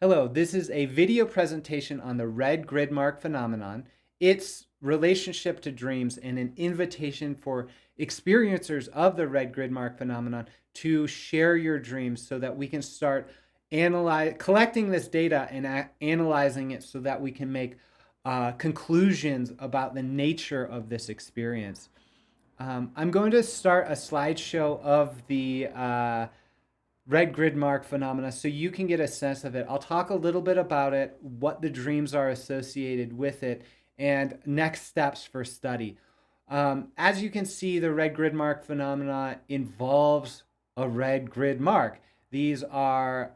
Hello, this is a video presentation on the red grid mark phenomenon, its relationship to dreams, and an invitation for experiencers of the red grid mark phenomenon to share your dreams so that we can start collecting this data and analyzing it so that we can make conclusions about the nature of this experience. I'm going to start a slideshow of the red grid mark phenomena so you can get a sense of it. I'll talk a little bit about it, what the dreams are associated with it, and next steps for study. As you can see, the red grid mark phenomena involves a red grid mark. These are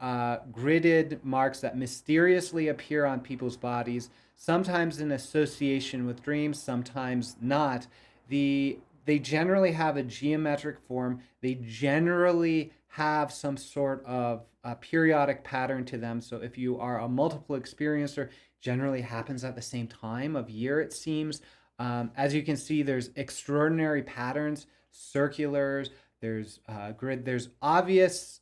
gridded marks that mysteriously appear on people's bodies, sometimes in association with dreams, sometimes not. They generally have a geometric form. They generally have some sort of periodic pattern to them. So if you are a multiple experiencer, generally happens at the same time of year, it seems. As you can see, there's extraordinary patterns, circulars, there's grid, there's obvious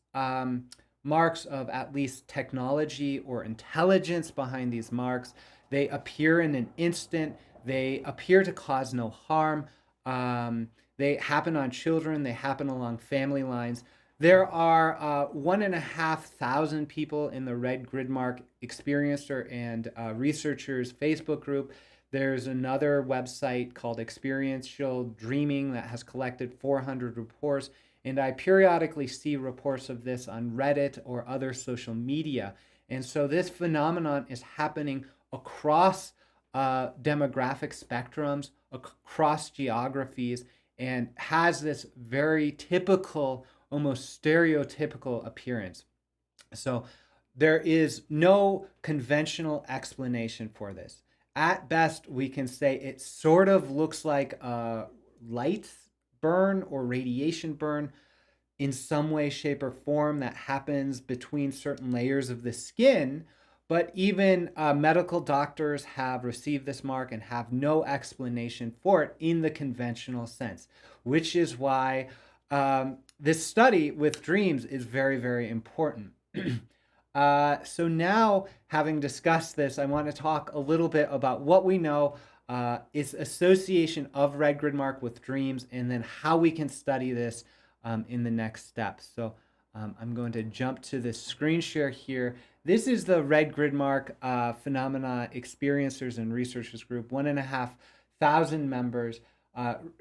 marks of at least technology or intelligence behind these marks. They appear in an instant. They appear to cause no harm. They happen on children. They happen along family lines. There are 1,500 people in the red grid mark experiencer and researchers Facebook group. There's another website called Experiential Dreaming that has collected 400 reports. And I periodically see reports of this on Reddit or other social media. And so this phenomenon is happening across demographic spectrums, across geographies, and has this very typical, almost stereotypical appearance. So there is no conventional explanation for this. At best, we can say it sort of looks like a light burn or radiation burn in some way, shape, or form that happens between certain layers of the skin. But even medical doctors have received this mark and have no explanation for it in the conventional sense, which is why this study with dreams is very, very important. So now, having discussed this, I want to talk a little bit about what we know is association of red grid mark with dreams, and then how we can study this in the next steps. So I'm going to jump to the screen share here. This is the red grid mark phenomena experiencers and researchers group, 1,500 members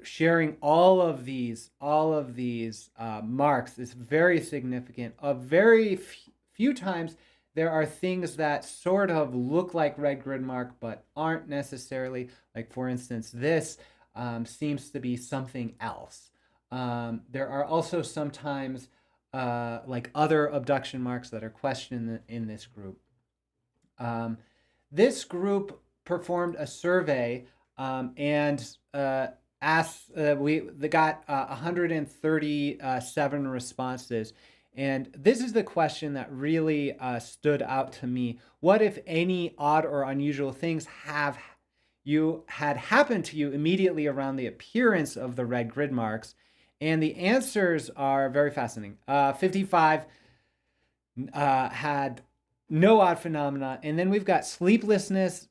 sharing all of these marks. Is very significant. A very few times there are things that sort of look like red grid mark but aren't necessarily. Like, for instance, this seems to be something else. There are also sometimes like other abduction marks that are questioned in this group. This group performed a survey and asked. They got 137 responses, and this is the question that really stood out to me. What, if any, odd or unusual things had happened to you immediately around the appearance of the red grid marks? And the answers are very fascinating. 55 had no odd phenomena. And then we've got sleeplessness,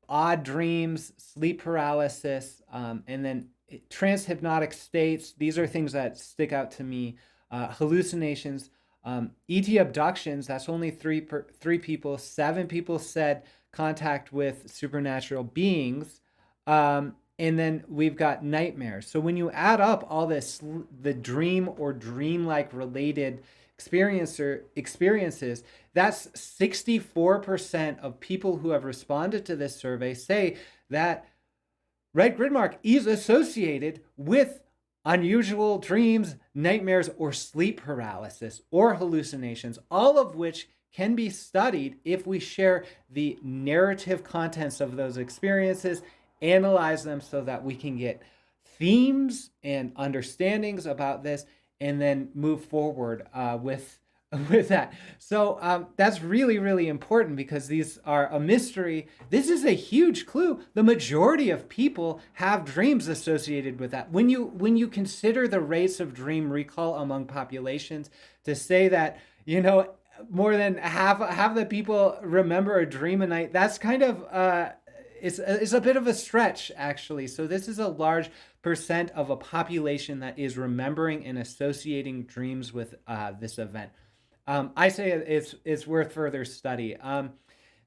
odd dreams, sleep paralysis, and then transhypnotic states. These are things that stick out to me. Hallucinations, ET abductions. That's only three people. 7 people said contact with supernatural beings. And then we've got nightmares. So when you add up all this, the dream or dreamlike related experiences, that's 64% of people who have responded to this survey say that red grid mark is associated with unusual dreams, nightmares, or sleep paralysis or hallucinations, all of which can be studied if we share the narrative contents of those experiences, analyze them so that we can get themes and understandings about this, and then move forward with that. So that's really, really important because these are a mystery. This is a huge clue. The majority of people have dreams associated with that. When you consider the rates of dream recall among populations, to say that, more than half the people remember a dream a night. That's kind of it's a bit of a stretch, actually. So this is a large percent of a population that is remembering and associating dreams with this event. I say it's worth further study.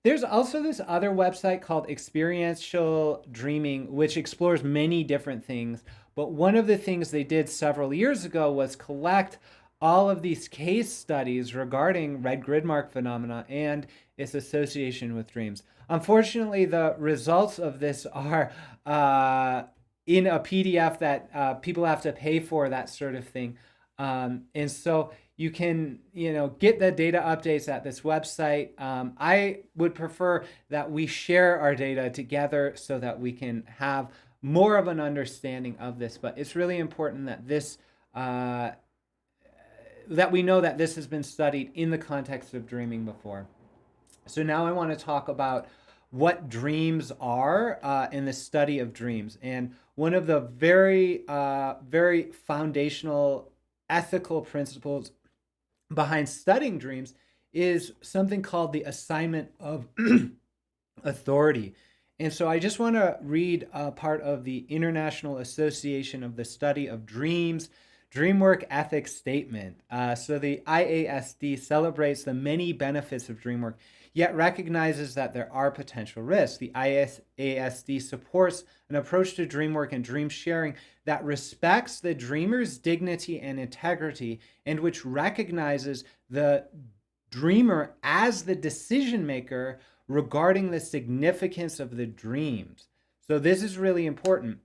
There's also this other website called Experiential Dreaming, which explores many different things. But one of the things they did several years ago was collect all of these case studies regarding red grid mark phenomena and its association with dreams. Unfortunately, the results of this are in a PDF that people have to pay for, that sort of thing. And so you can, get the data updates at this website. I would prefer that we share our data together so that we can have more of an understanding of this. But it's really important that this that we know that this has been studied in the context of dreaming before. So now I want to talk about what dreams are in the study of dreams. And one of the very, very foundational ethical principles behind studying dreams is something called the assignment of authority. And so I just want to read a part of the International Association of the Study of Dreams Dreamwork Ethics Statement. So the IASD celebrates the many benefits of dream work, yet recognizes that there are potential risks. The IASD supports an approach to dream work and dream sharing that respects the dreamer's dignity and integrity, and which recognizes the dreamer as the decision maker regarding the significance of the dreams. So this is really important.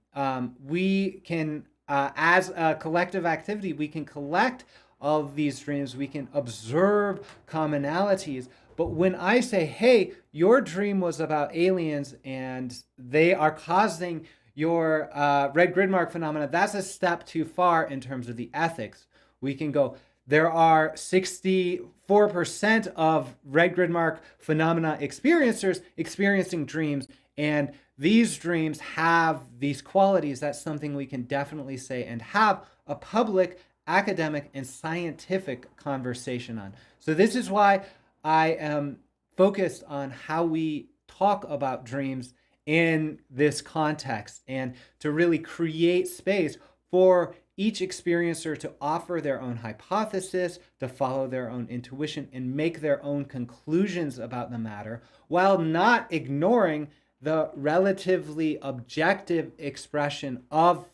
We can, as a collective activity, we can collect all of these dreams, we can observe commonalities. But when I say, hey, your dream was about aliens and they are causing your red grid mark phenomena, that's a step too far in terms of the ethics. We can go, there are 64% of red grid mark phenomena experiencers experiencing dreams, and these dreams have these qualities. That's something we can definitely say and have a public, academic, and scientific conversation on. So this is why I am focused on how we talk about dreams in this context, and to really create space for each experiencer to offer their own hypothesis, to follow their own intuition, and make their own conclusions about the matter, while not ignoring the relatively objective expression of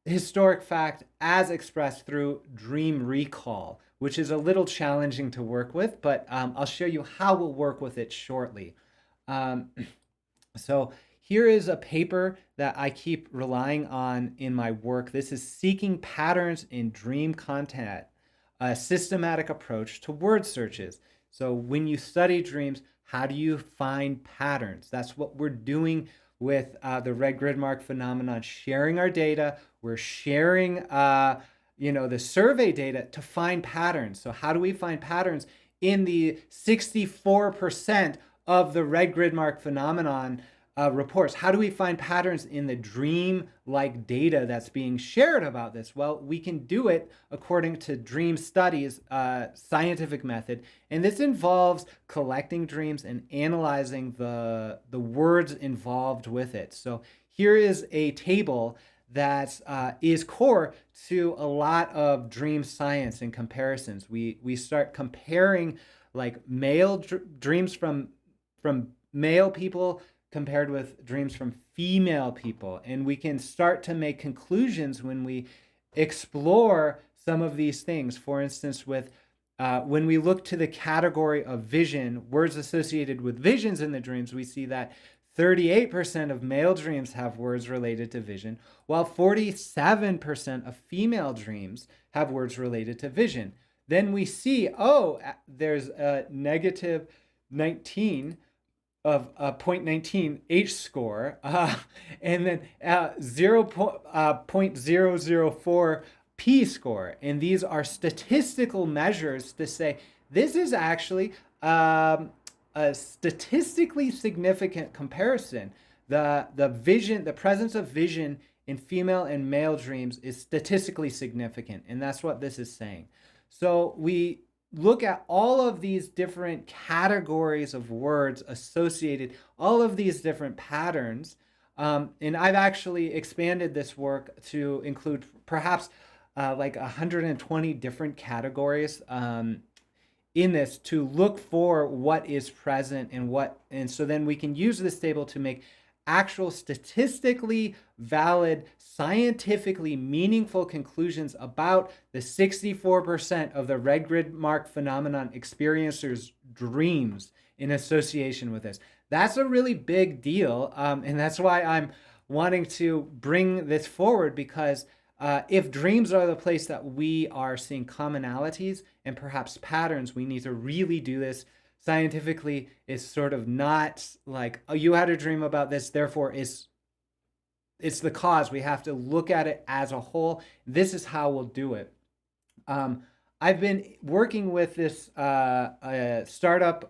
historic fact as expressed through dream recall, which is a little challenging to work with, but I'll show you how we'll work with it shortly. So here is a paper that I keep relying on in my work. This is Seeking Patterns in Dream Content, a systematic approach to word searches. So when you study dreams, how do you find patterns? That's what we're doing with the red grid mark phenomenon, sharing our data. We're sharing the survey data to find patterns. So how do we find patterns in the 64% of the red grid mark phenomenon reports? How do we find patterns in the dream-like data that's being shared about this? Well, we can do it according to dream studies, scientific method, and this involves collecting dreams and analyzing the words involved with it. So here is a table that is core to a lot of dream science and comparisons. We start comparing like dreams from male people compared with dreams from female people. And we can start to make conclusions when we explore some of these things. For instance, with when we look to the category of vision, words associated with visions in the dreams, we see that 38% of male dreams have words related to vision, while 47% of female dreams have words related to vision. Then we see, there's a negative 19 of 0.19 H score, and then 0.004 P score. And these are statistical measures to say this is actually a statistically significant comparison. The presence of vision in female and male dreams is statistically significant, and that's what this is saying. So we look at all of these different categories of words associated, all of these different patterns. And I've actually expanded this work to include perhaps like 120 different categories in this to look for what is present and so then we can use this table to make actual statistically valid, scientifically meaningful conclusions about the 64% of the red grid mark phenomenon experiencers' dreams in association with this. That's a really big deal, and that's why I'm wanting to bring this forward, because if dreams are the place that we are seeing commonalities and perhaps patterns, we need to really do this scientifically. Is sort of not like, oh, you had a dream about this, therefore it's the cause. We have to look at it as a whole. This is how we'll do it. I've been working with this startup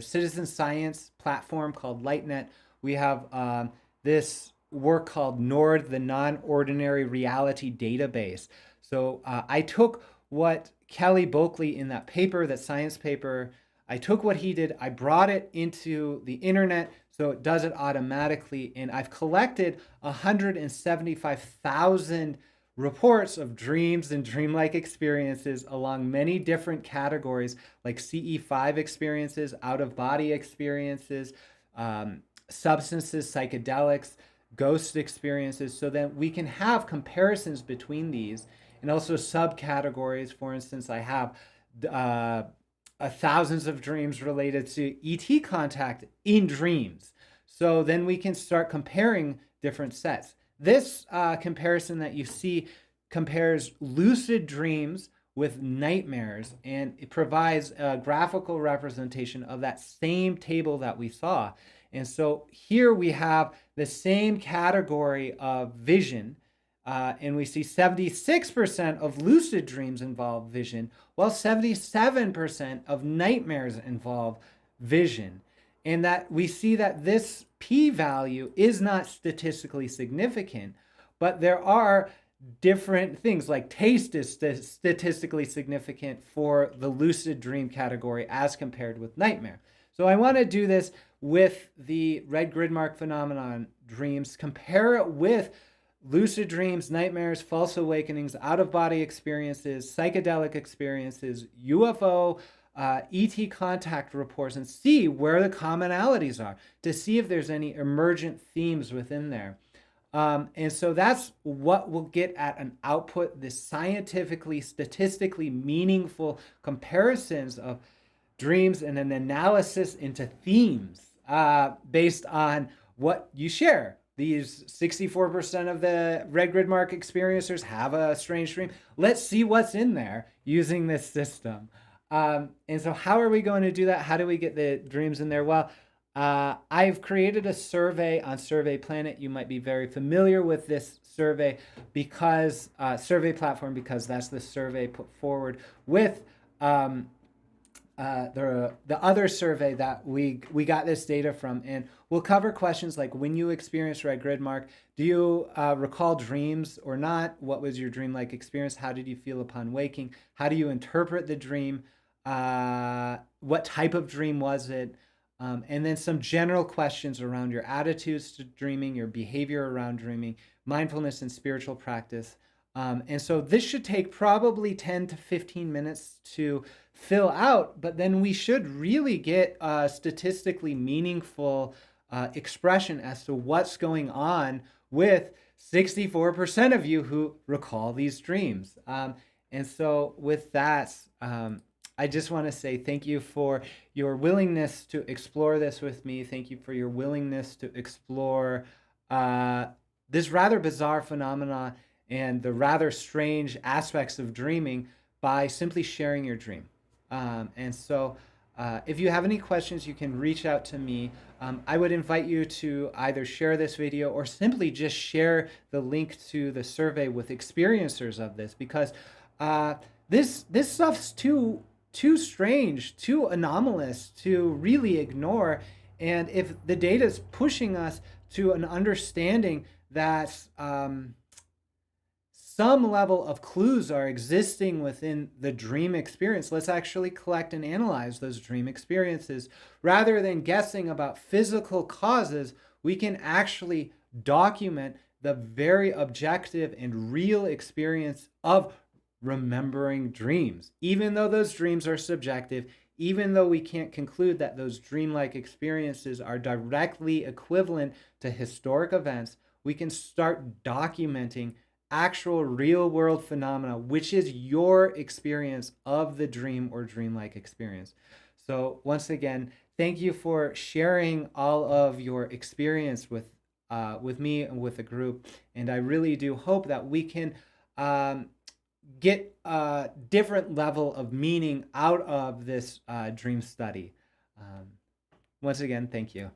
citizen science platform called LightNet. We have this work called NORD, the Non-Ordinary Reality Database. So I took what Kelly Bulkley in that paper, that science paper, I took what he did, I brought it into the internet, so it does it automatically, and I've collected 175,000 reports of dreams and dreamlike experiences along many different categories, like CE5 experiences, out-of-body experiences, substances, psychedelics, ghost experiences, so that we can have comparisons between these, and also subcategories. For instance, I have thousands of dreams related to ET contact in dreams. So then we can start comparing different sets. This comparison that you see compares lucid dreams with nightmares, and it provides a graphical representation of that same table that we saw. And so here we have the same category of vision, and we see 76% of lucid dreams involve vision, while 77% of nightmares involve vision. And that we see that this p-value is not statistically significant, but there are different things, like taste is statistically significant for the lucid dream category as compared with nightmare. So I want to do this with the red grid mark phenomenon dreams, compare it with lucid dreams, nightmares, false awakenings, out-of-body experiences, psychedelic experiences, UFO, ET contact reports, and see where the commonalities are, to see if there's any emergent themes within there. And so that's what we'll get at an output, this scientifically, statistically meaningful comparisons of dreams and an analysis into themes based on what you share. These 64% of the red grid mark experiencers have a strange dream. Let's see what's in there using this system. And so how are we going to do that? How do we get the dreams in there? Well, I've created a survey on Survey Planet. You might be very familiar with this survey because survey platform, because that's the survey put forward with the other survey that we got this data from. And we'll cover questions like, when you experience red grid mark, do you recall dreams or not? What was your dreamlike experience? How did you feel upon waking? How do you interpret the dream? What type of dream was it? And then some general questions around your attitudes to dreaming, your behavior around dreaming, mindfulness and spiritual practice. And so this should take probably 10 to 15 minutes to fill out, but then we should really get a statistically meaningful expression as to what's going on with 64% of you who recall these dreams. And so with that, I just want to say thank you for your willingness to explore this with me. Thank you for your willingness to explore this rather bizarre phenomena and the rather strange aspects of dreaming by simply sharing your dream. And so if you have any questions, you can reach out to me. I would invite you to either share this video or simply just share the link to the survey with experiencers of this, because this stuff's too strange, too anomalous to really ignore. And if the data is pushing us to an understanding that some level of clues are existing within the dream experience, let's actually collect and analyze those dream experiences. Rather than guessing about physical causes, we can actually document the very objective and real experience of remembering dreams. Even though those dreams are subjective, even though we can't conclude that those dreamlike experiences are directly equivalent to historic events, we can start documenting actual real world phenomena, which is your experience of the dream or dreamlike experience. So once again, thank you for sharing all of your experience with me and with the group. And I really do hope that we can get a different level of meaning out of this dream study. Once again, thank you.